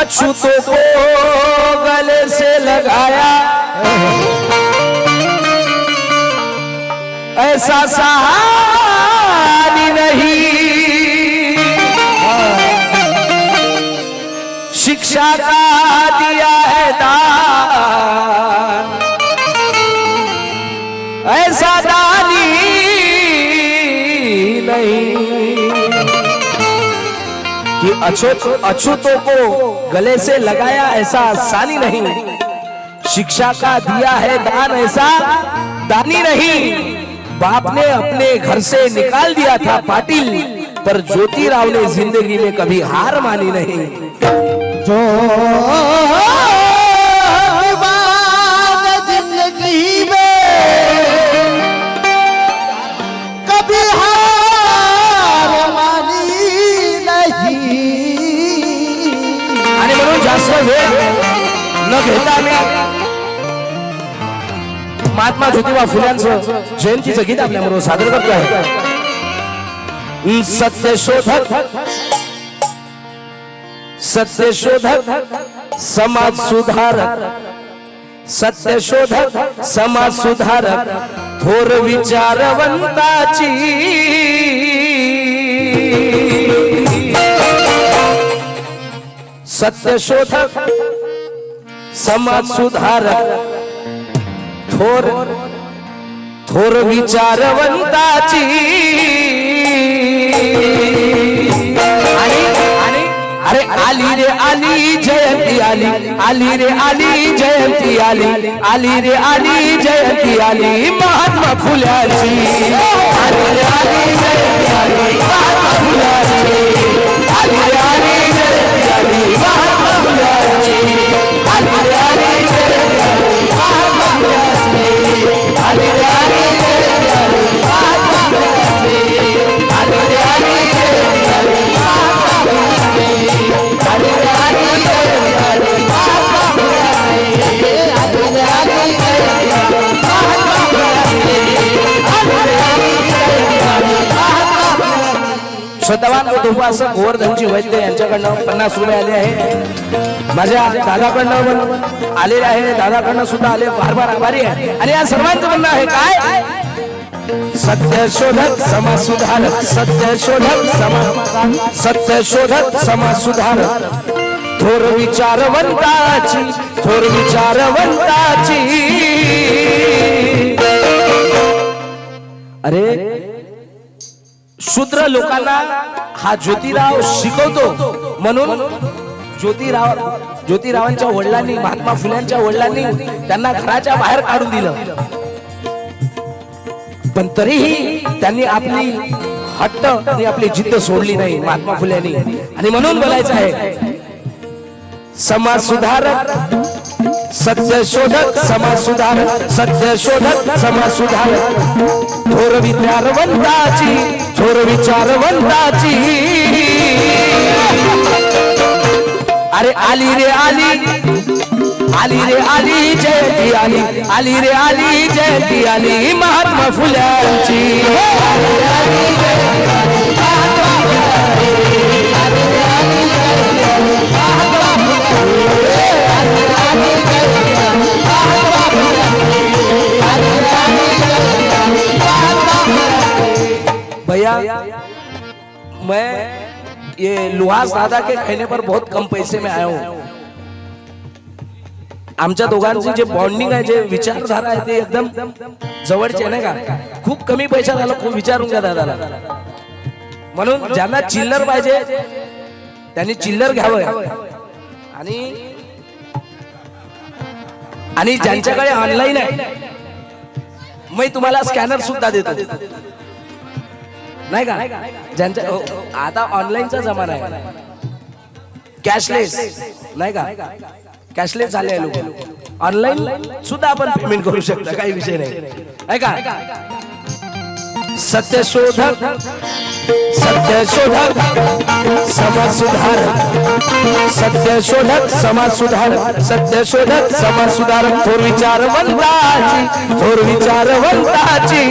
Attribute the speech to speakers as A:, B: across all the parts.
A: अछूतों को गले से लगाया ऐसा सहानी नहीं, शिक्षा का दिया है दान ऐसा दानी नहीं कि अछूतों को गले से लगाया ऐसा आसानी नहीं, शिक्षा का दिया है दान ऐसा दानी नहीं। बाप ने अपने घर से निकाल दिया था पाटिल, पर ज्योतिराव ने जिंदगी में कभी हार मानी नहीं।
B: जो जिंदगी में कभी हार मानी नहीं
A: आणि म्हणून जास्त वेळ न घेता मी महात्मा ज्योतिबा फुल्यांचं जयंतीचं गीत आपल्याबरोबर सादर करतो आहे। सत्यशोधक सत्यशोधक समाज सुधारक, सत्यशोधक समाज सुधारक थोर विचारवंताची सत्यशोधक समाज सुधारक थोर विचारवंताची अरे आली रे आली जयंती आली, आली रे आली जयंती आली, आली रे आली जयंती आली महात्मा फुल्याची, आली रे आली जयंती आली महात्मा फुल्याची, आली रे आली जयंती आली महात्मा फुल्याची, आली रे आली जयंती आली महात्मा फुल्याची, आली रे आली जयंती आली महात्मा फुल्याची, आली रे आली जयंती आली महात्मा फुल्याची, आली रे आली जयंती आली महात्मा फुल्याची, आली रे आली जयंती आली महात्मा फुल्याची, आली रे आली जयंती आली महात्मा फुल्याची। श्रद्धावान व उपासक गोवर्धनजी वैद्य यांच्याकडनं 50 रुपये आले आहे। माझ्या दादाकडनं आलेले आहे, दादाकडनं सुद्धा आले, फार फार आभारी आहे। आणि या सर्वांचं म्हणणं आहे काय, सत्यशोधक समाज सुधारक, सत्यशोधक समाज सुधारक थोर विचारवंताची, थोर विचारवंताची। अरे शूद्र लोकांना हा ज्योतिराव शिकवतो म्हणून ज्योतिरावांच्या वडिलांनी, महात्मा फुल्यांच्या वडिलांनी त्यांना घराच्या बाहेर काढून दिलं, पण तरीही त्यांनी आपली हट्ट आणि आपली जिद्द सोडली नाही महात्मा फुल्यांनी। आणि म्हणून बोलायचं आहे समाज सुधारक, सत्यशोधक समाज सुधारक, सत्यशोधक समाज सुधारक थोर विचारवंताची, थोर विचारवंताची। अरे आली रे आली, आली रे आली जयंती आली, आली रे आली जयंती आली महात्मा फुल्यांची, आली रे आली जयंती आली महात्मा फुल्यांची, आली रे आली जयंती आली महात्मा फुल्यांची, आली रे आली जयंती आली महात्मा फुल्यांची, आली रे आली जयंती आली महात्मा फुल्यांची। भैया मैं ये लुहास दादा के कहने पर बहुत कम पैसे में आया हूँ। आमच्या दोघांची जे बॉन्डिंग आहे, जे विचारधारा आहे ते एकदम जवळचे नाही का। खूप कमी पैशात आलं, खूप विचारून घ्या दादाला। म्हणून ज्यांना चिल्लर पाहिजे त्यांनी चिल्लर घ्यावं, आणि ज्यांच्याकडे ऑनलाईन आहे मी तुम्हाला स्कॅनर सुद्धा देतो नाही का। ज्यांच्या आता ऑनलाईनचा जमाना आहे, कॅशलेस नाही का, कॅशलेस झाले आहे लोक, ऑनलाईन सुद्धा आपण पेमेंट करू शकता, काही विषय नाही का। सत्यशोधक, सत्यशोधक समाज सुधारक, सत्यशोधक समाज सुधारक, सत्यशोधक समाज सुधारक थोर विचारवंताची, थोर विचारवंताची।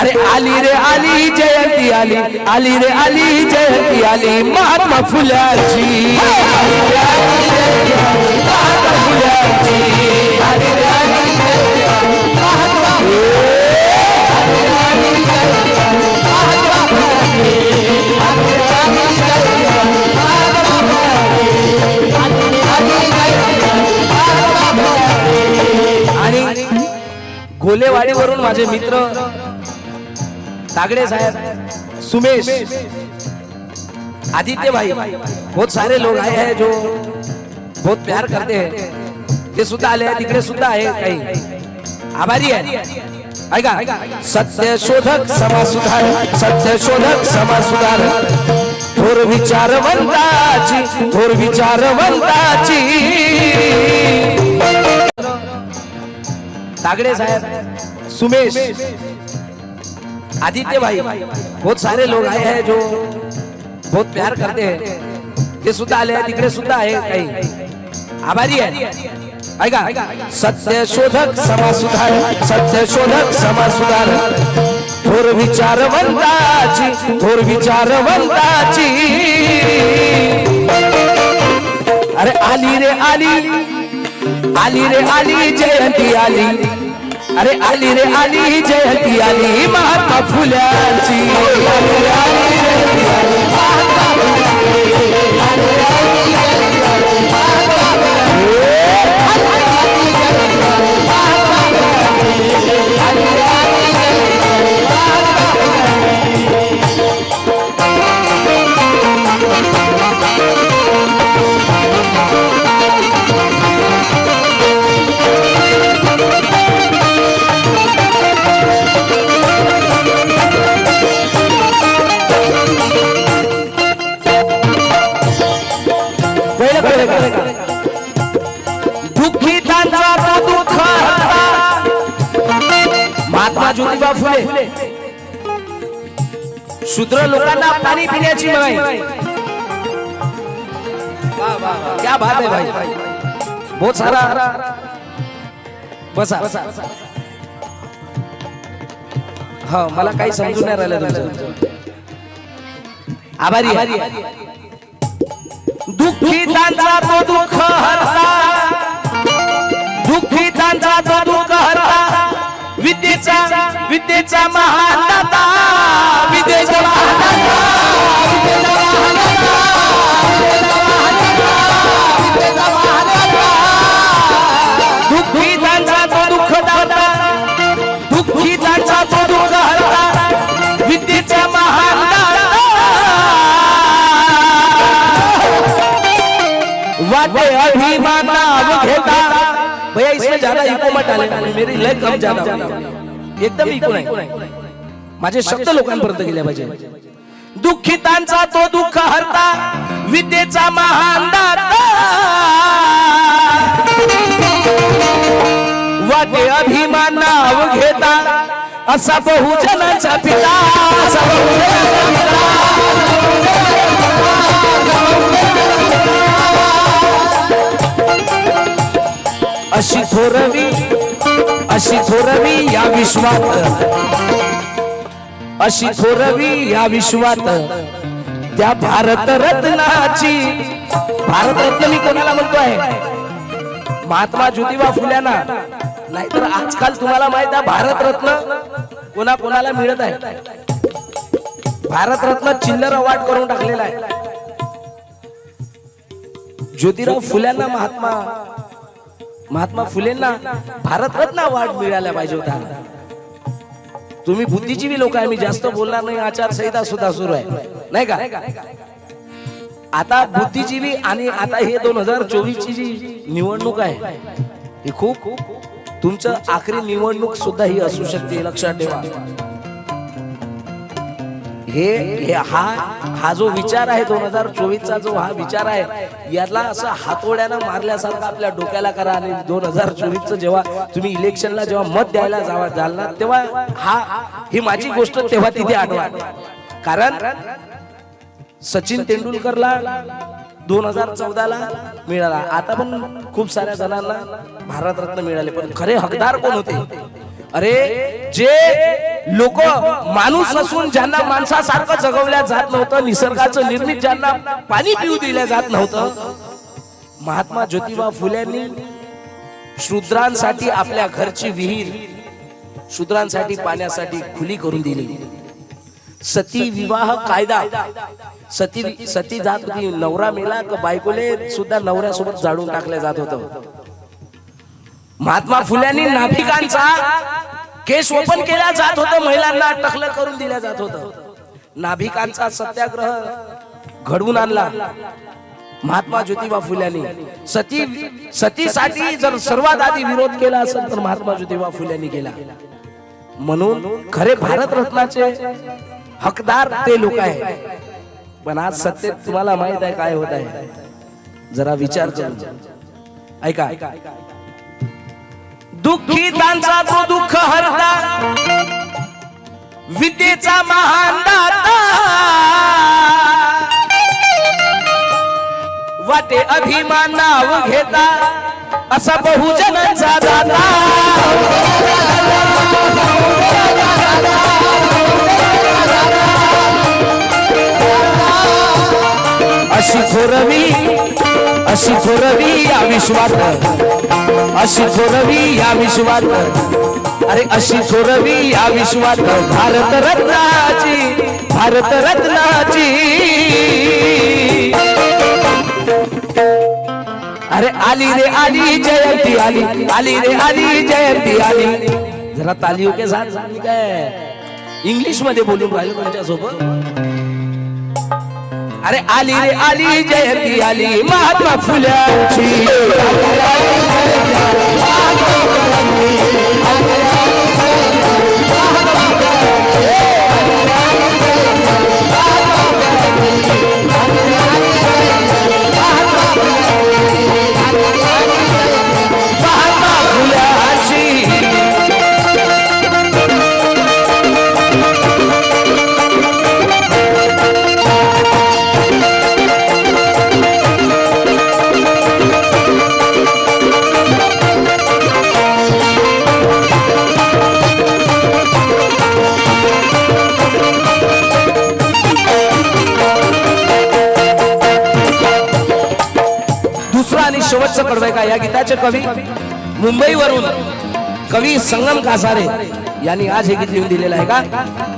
A: अरे आली रे आली जयंती आली आली रे आली जयंती आली महात्मा फुल्याची महात्मा फुल्याची आली रे आली आणि घोलेवाडीवरून माझे मित्र तागड़े साहब, सुमेश, आदित्य भाई, बहुत सारे लोग आए हैं जो बहुत प्यार करते हैं. ते सुद्धा आले हैं, तिकडे सुद्धा आहे काही. आभारी आहे. ऐका, सत्य शोधक समाज सुधार, सत्य शोधक समाज सुधार, थोर विचारवंताची, थोर विचारवंताची. तागड़े साहब, सुमेश, आदित्य भाई, बहुत सारे लोग आए हैं जो बहुत प्यार करते हैं. ते सुद्धा आले हैं, तिकडे सुद्धा आहे काही. आभारी आहे. ऐका, सत्य शोधक समाज सुधार, सत्य शोधक समाज सुधार, थोर विचारवंताची, थोर विचारवंताची. अरे आली रे आली, आली रे आली जयंती आली, अरे आली रे आली जयंती आली महात्मा फुल्याची. आली रे आली जयंती आली महात्मा फुल्याची. आली रे आली जयंती आली महात्मा फुल्याची. आली रे आली जयंती आली महात्मा दुःखितांचा तो दुःख हरता. महात्मा ज्योतिबा फुले शूद्र लोकांना पाणी पिण्याची माय. क्या बात है भाई, बहुत सारा. बसा. हा, मला काही समजून नाही राहिलं तुमचं. आभारी आहे. दुःखितांचा तो दुःख हरता, दुःखितांचा तो दुःख हरता, विद्येचा विद्येचा महान दाता, विद्येचा महान दाता, विद्येचा महान दाता, विद्येचा महान दाता. दुःखितांचा तो दुःख दाता, दुःखितांचा तो दुःख हरता, विद्येचा महान दाता. वाटे अभिमान नाव घेता. भैया इसमें ज्यादा इको मत डाले, मेरी लय कम ज्यादा, एकदम इको नाही. माझे शब्द लोकांपर्यंत गेले पाहिजे. दुःखितांचा तो दुःख हरता, विद्येचा महान दाता. वाटे अभिमान नाव घेता, असा बहुजनाचा पिता, असा बहुजनाचा पिता. अशी थोरवी, अशी थोरवी या विश्वात, अशी थोरवी या विश्वात त्या भारतरत्नाची. भारतरत्न मी कोणाला म्हणतोय? महात्मा ज्योतिबा फुल्यांना. नाहीतर आजकाल तुम्हाला माहित आहे भारतरत्न कोणा कोणाला मिळत आहे. भारतरत्न चिल्लर अवॉर्ड करून टाकलेला आहे. ज्योतिराव फुल्यांना महात्मा फुलेंना भारतरत्न अवॉर्ड मिळाला पाहिजे होता. तुम्ही बुद्धिजीवी लोक आहे, मी जास्त बोलणार नाही. आचारसंहिता सुद्धा सुरू आहे नाही का. आता बुद्धिजीवी आणि आता हे 2024 ची जी निवडणूक आहे ही खूप तुमचं आखरी निवडणूक सुद्धा ही असू शकते, लक्षात ठेवा. हा जो विचार आहे 2024 जो हा विचार आहे, याला असं हातोड्यानं मारल्यासारखं आपल्या डोक्याला करा. आणि 2024 जेव्हा तुम्ही इलेक्शनला जेव्हा मत द्यायला जाल ना, तेव्हा ही माझी गोष्ट तेव्हा तिथे आठवा. कारण सचिन तेंडुलकरला 2014ला मिळाला. आता पण खूप साऱ्या जणांना भारतरत्न मिळाले, पण खरे हकदार कोण होते? अरे जे लोक माणूस नसून ज्यांना माणसासारखं जगवल्या जात नव्हतं, निसर्गाचं निर्मित ज्यांना पाणी पिऊ दिल्या जात नव्हतं, महात्मा ज्योतिबा फुल्यांनी शूद्रांसाठी आपल्या घरची विहीर शूद्रांसाठी पाण्यासाठी खुली करून दिली. सती विवाह कायदा, सती जात होती, नवरा मेला का बायकोले सुद्धा नवऱ्यासोबत जाळून टाकलं जात होतं. महात्मा फुल्यांनी नाभिकांचा केस ओपन केला जात होतं, महिलांना टकलं करून दिल्या जात होतं. नाभिकांचा सत्याग्रह घडवून आणला महात्मा ज्योतिबा फुल्यांनी. सतीसाठी जर सर्वात आधी विरोध केला असेल तर महात्मा ज्योतिबा फुल्यांनी केला. म्हणून खरे भारतरत्नाचे हकदार ते लोक आहे. पण आज सत्तेत तुम्हाला माहित आहे काय होत आहे, जरा विचार करून ऐका. दुःखितांचा तो दुःख हरता, विद्येचा महान दाता, वाटे अभिमान नाव घेता, असा बहुजनांचा दाता. अशी थोरवी या विश्वात, अशी थोरवी या विश्वात, अरे अशी थोरवी या विश्वात भारतरत्नाची, भारतरत्नाची. अरे आली रे आली जयंती आली, आली रे आली जयंती आली. जरा तालियों के साथ काय इंग्लिश मध्ये बोलून राहिलो तुमच्या सोबत. अरे आली रे आली जयंती आली महात्मा फुल्यांची. शेवटचं कडवं का या गीताचे कवी मुंबईवरून कवी संगम कासारे यांनी आज हे गीत लिहून दिलेलं आहे का.